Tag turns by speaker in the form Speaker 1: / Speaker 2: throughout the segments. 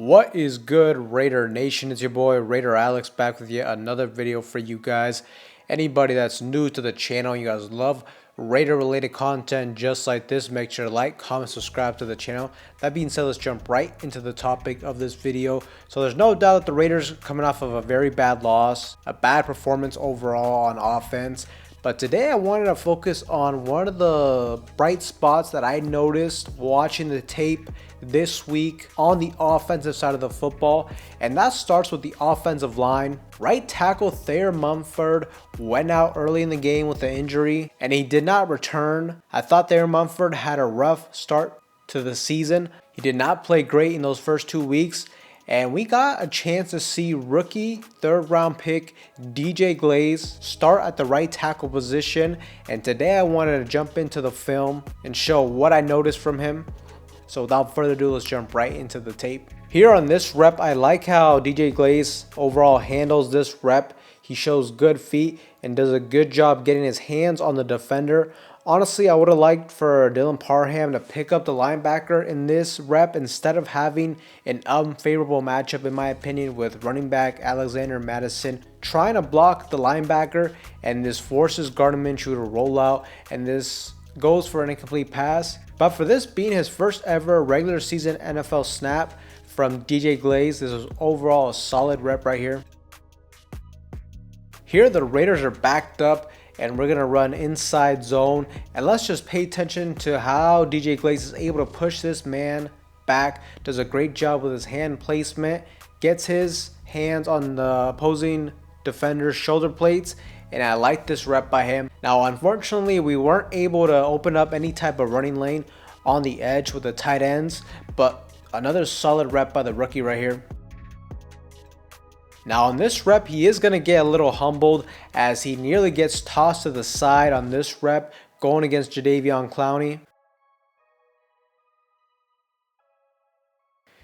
Speaker 1: What is good, Raider Nation? It's your boy Raider Alex back with yet another video for you guys. Anybody that's new to the channel, you guys love Raider related content just like this, make sure to like, comment, subscribe to the channel. That being said, let's jump right into the topic of this video. So there's no doubt that the Raiders are coming off of a very bad loss, a bad performance overall on offense. But today I wanted to focus on one of the bright spots that I noticed watching the tape this week on the offensive side of the football, and that starts with the offensive line. Right tackle Thayer Munford went out early in the game with an injury, and he did not return. I thought Thayer Munford had a rough start to the season. He did not play great in those first 2 weeks. And we got a chance to see rookie third-round pick DJ Glaze start at the right tackle position. And today I wanted to jump into the film and show what I noticed from him. So without further ado, let's jump right into the tape. Here on this rep, I like how DJ Glaze overall handles this rep. He shows good feet and does a good job getting his hands on the defender. Honestly, I would have liked for Dylan Parham to pick up the linebacker in this rep instead of having an unfavorable matchup, in my opinion, with running back Alexander Madison trying to block the linebacker, and this forces Gardner Minshew to roll out, and this goes for an incomplete pass. But for this being his first ever regular season NFL snap from DJ Glaze, this was overall a solid rep right here. Here the Raiders are backed up and we're going to run inside zone, and let's just pay attention to how DJ Glaze is able to push this man back. Does a great job with his hand placement, gets his hands on the opposing defender's shoulder plates, and I like this rep by him. Now unfortunately we weren't able to open up any type of running lane on the edge with the tight ends, but another solid rep by the rookie right here. Now on this rep, he is going to get a little humbled as he nearly gets tossed to the side on this rep going against Jadeveon Clowney.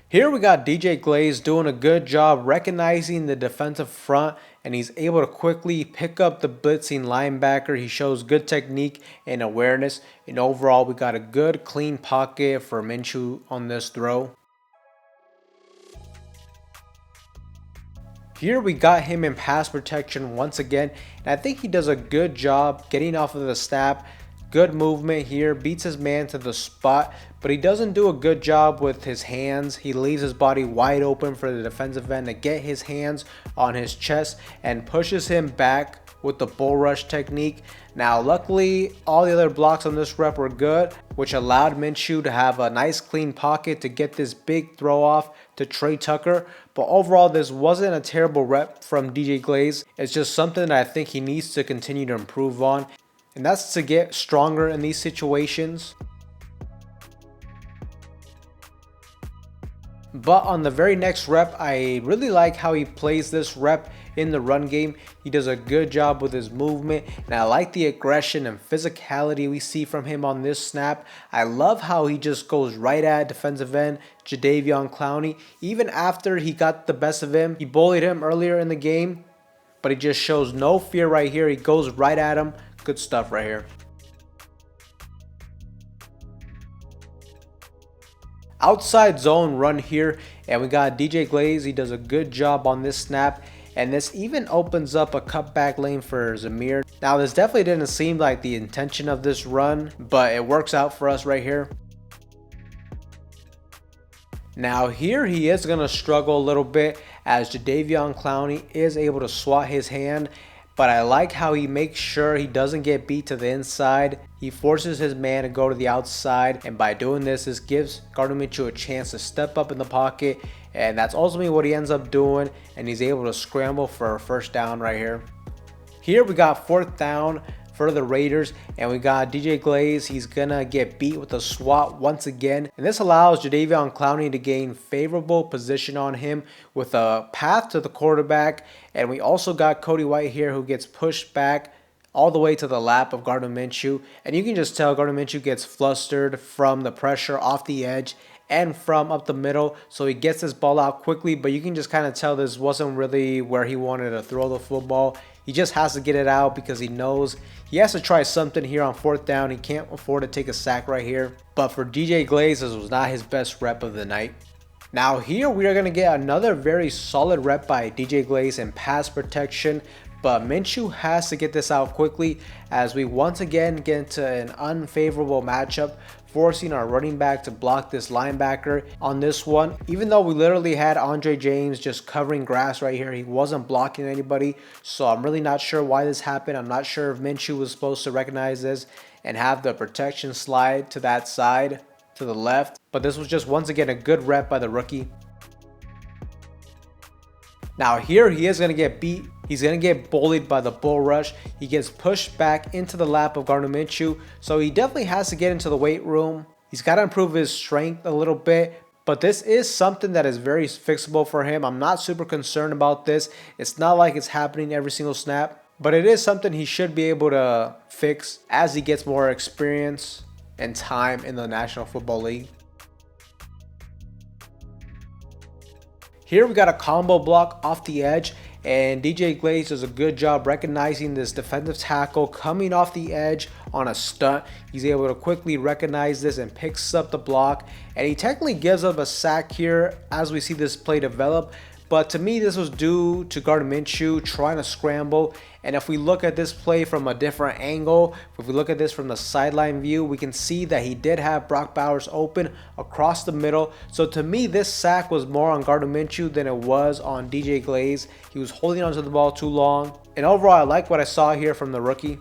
Speaker 1: Here we got DJ Glaze doing a good job recognizing the defensive front, and he's able to quickly pick up the blitzing linebacker. He shows good technique and awareness, and overall we got a good clean pocket for Minshew on this throw. Here we got him in pass protection once again, and I think he does a good job getting off of the snap. Good movement here, beats his man to the spot, but he doesn't do a good job with his hands. He leaves his body wide open for the defensive end to get his hands on his chest and pushes him back with the bull rush technique. Now luckily all the other blocks on this rep were good, which allowed Minshew to have a nice clean pocket to get this big throw off to Trey Tucker. But overall this wasn't a terrible rep from DJ Glaze. It's just something that I think he needs to continue to improve on, and that's to get stronger in these situations. But on the very next rep, I really like how he plays this rep in the run game. He does a good job with his movement, and I like the aggression and physicality we see from him on this snap. I love how he just goes right at defensive end Jadeveon Clowney. Even after he got the best of him, he bullied him earlier in the game, but he just shows no fear right here. He goes right at him. Good stuff right here. Outside zone run here, and we got DJ Glaze. He does a good job on this snap, and this even opens up a cutback lane for Zamir. Now this definitely didn't seem like the intention of this run, but it works out for us right here. Now here he is going to struggle a little bit as Jadeveon Clowney is able to swat his hand, but I like how he makes sure he doesn't get beat to the inside. He forces his man to go to the outside, and by doing this, this gives Gardner Minshew a chance to step up in the pocket, and that's ultimately what he ends up doing, and he's able to scramble for a first down right here. Here we got fourth down for the Raiders, and we got DJ Glaze. He's gonna get beat with a swat once again, and this allows Jadeveon Clowney to gain favorable position on him with a path to the quarterback. And we also got Cody White here, who gets pushed back all the way to the lap of Gardner Minshew, and you can just tell Gardner Minshew gets flustered from the pressure off the edge and from up the middle, so he gets this ball out quickly, but you can just kind of tell this wasn't really where he wanted to throw the football. He just has to get it out because he knows he has to try something here on fourth down. He can't afford to take a sack right here. But for DJ Glaze, this was not his best rep of the night. Now here we are going to get another very solid rep by DJ Glaze in pass protection, but Minshew has to get this out quickly as we once again get into an unfavorable matchup, forcing our running back to block this linebacker on this one. Even though we literally had Andre James just covering grass right here, he wasn't blocking anybody, so I'm really not sure why this happened. I'm not sure if Minshew was supposed to recognize this and have the protection slide to that side, to the left, but this was just once again a good rep by the rookie. Now here he is going to get beat. He's going to get bullied by the bull rush. He gets pushed back into the lap of Gardner Minshew, so he definitely has to get into the weight room. He's got to improve his strength a little bit, but this is something that is very fixable for him. I'm not super concerned about this. It's not like it's happening every single snap, but it is something he should be able to fix as he gets more experience and time in the National Football League. Here we got a combo block off the edge, and DJ Glaze does a good job recognizing this defensive tackle coming off the edge on a stunt. He's able to quickly recognize this and picks up the block, and he technically gives up a sack here as we see this play develop. But to me, this was due to Gardner Minshew trying to scramble. And if we look at this play from a different angle, if we look at this from the sideline view, we can see that he did have Brock Bowers open across the middle. So to me, this sack was more on Gardner Minshew than it was on DJ Glaze. He was holding onto the ball too long. And overall, I like what I saw here from the rookie.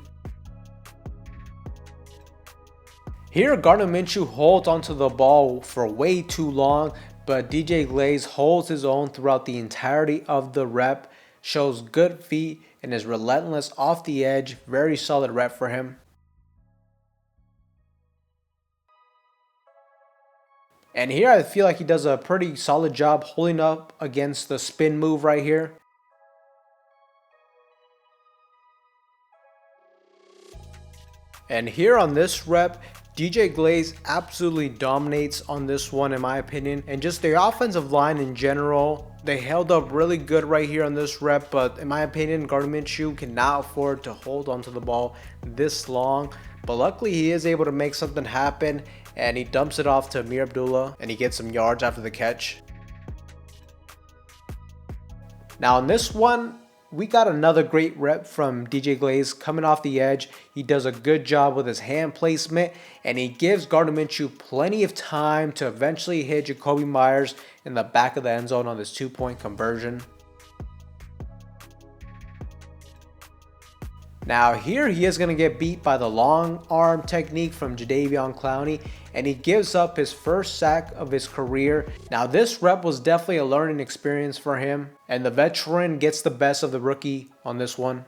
Speaker 1: Here, Gardner Minshew holds onto the ball for way too long, but DJ Glaze holds his own throughout the entirety of the rep, shows good feet, and is relentless off the edge. Very solid rep for him. And here I feel like he does a pretty solid job holding up against the spin move right here. And here on this rep, DJ Glaze absolutely dominates on this one in my opinion, and just the offensive line in general, they held up really good right here on this rep, but in my opinion, Gardner Minshew cannot afford to hold onto the ball this long, but luckily he is able to make something happen, and he dumps it off to Amir Abdullah, and he gets some yards after the catch. Now on this one, we got another great rep from DJ Glaze coming off the edge. He does a good job with his hand placement, and he gives Gardner Minshew plenty of time to eventually hit Jakobi Meyers in the back of the end zone on this 2-point conversion. Now here he is going to get beat by the long arm technique from Jadeveon Clowney, and he gives up his first sack of his career. Now this rep was definitely a learning experience for him, and the veteran gets the best of the rookie on this one.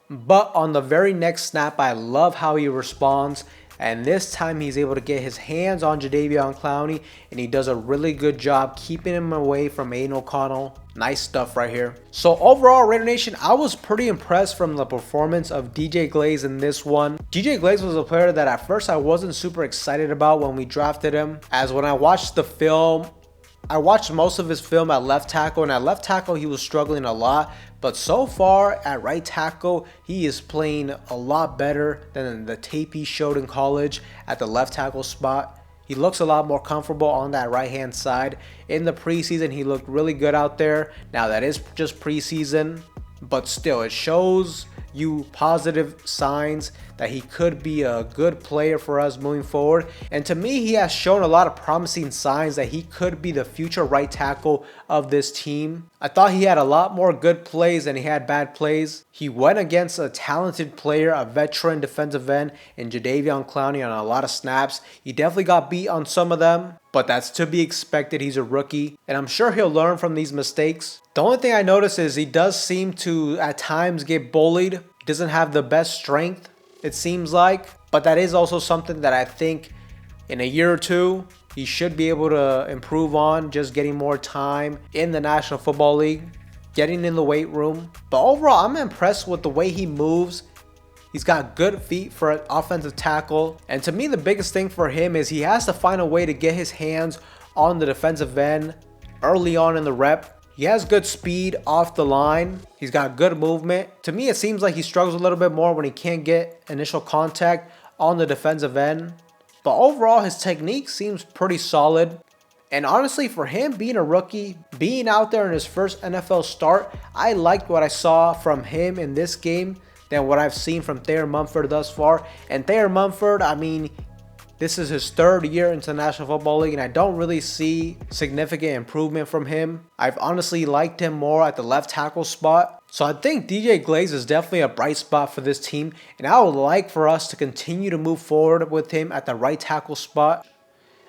Speaker 1: But on the very next snap, I love how he responds. And this time he's able to get his hands on Jadeveon Clowney, and he does a really good job keeping him away from Aiden O'Connell. Nice stuff right here. So overall, Raider Nation, I was pretty impressed from the performance of DJ Glaze in this one. DJ Glaze was a player that at first I wasn't super excited about when we drafted him, as when I watched the film, I watched most of his film at left tackle, and at left tackle he was struggling a lot, but so far at right tackle he is playing a lot better than the tape he showed in college at the left tackle spot. He looks a lot more comfortable on that right hand side. In the preseason he looked really good out there. Now that is just preseason, but still it shows you positive signs that he could be a good player for us moving forward. And to me, he has shown a lot of promising signs that he could be the future right tackle of this team. I thought he had a lot more good plays than he had bad plays. He went against a talented player, a veteran defensive end in Jadeveon Clowney on a lot of snaps. He definitely got beat on some of them, but that's to be expected. He's a rookie, and I'm sure he'll learn from these mistakes. The only thing I notice is he does seem to at times get bullied. He doesn't have the best strength, it seems like, but that is also something that I think in a year or two he should be able to improve on, just getting more time in the National Football League, getting in the weight room. But overall, I'm impressed with the way he moves. He's got good feet for an offensive tackle. And to me, the biggest thing for him is he has to find a way to get his hands on the defensive end early on in the rep. He has good speed off the line. He's got good movement. To me, it seems like he struggles a little bit more when he can't get initial contact on the defensive end. But overall, his technique seems pretty solid. And honestly, for him being a rookie, being out there in his first NFL start, I liked what I saw from him in this game than what I've seen from Thayer Munford thus far. And Thayer Munford, I mean, this is his third year into the National Football League, and I don't really see significant improvement from him. I've honestly liked him more at the left tackle spot. So I think DJ Glaze is definitely a bright spot for this team, and I would like for us to continue to move forward with him at the right tackle spot.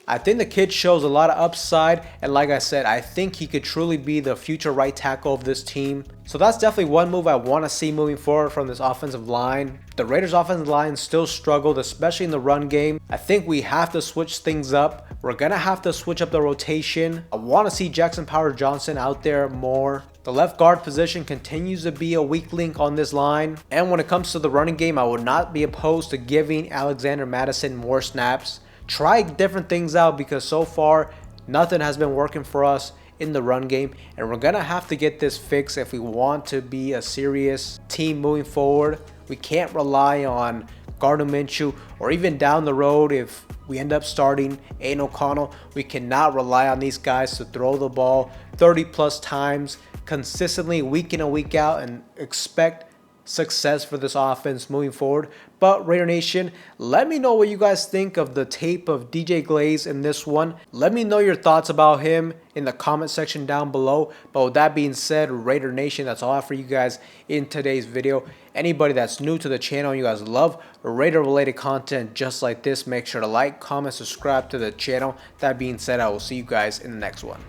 Speaker 1: I think the kid shows a lot of upside, and like I said, I think he could truly be the future right tackle of this team. So that's definitely one move I want to see moving forward from this offensive line. The Raiders offensive line still struggled, especially in the run game. I think we have to switch things up. We're going to have to switch up the rotation. I want to see Jackson Powers-Johnson out there more. The left guard position continues to be a weak link on this line. And when it comes to the running game, I would not be opposed to giving Alexander Mattison more snaps. Try different things out because so far nothing has been working for us in the run game, and we're gonna have to get this fixed if we want to be a serious team moving forward. We can't rely on Gardner Minshew, or even down the road if we end up starting Aiden O'Connell, we cannot rely on these guys to throw the ball 30 plus times consistently week in and week out and expect success for this offense moving forward. But Raider Nation, let me know what you guys think of the tape of DJ Glaze in this one. Let me know your thoughts about him in the comment section down below. But with that being said, Raider Nation, that's all I have for you guys in today's video. Anybody that's new to the channel and you guys love Raider related content just like this, make sure to like, comment, subscribe to the channel. That being said, I will see you guys in the next one.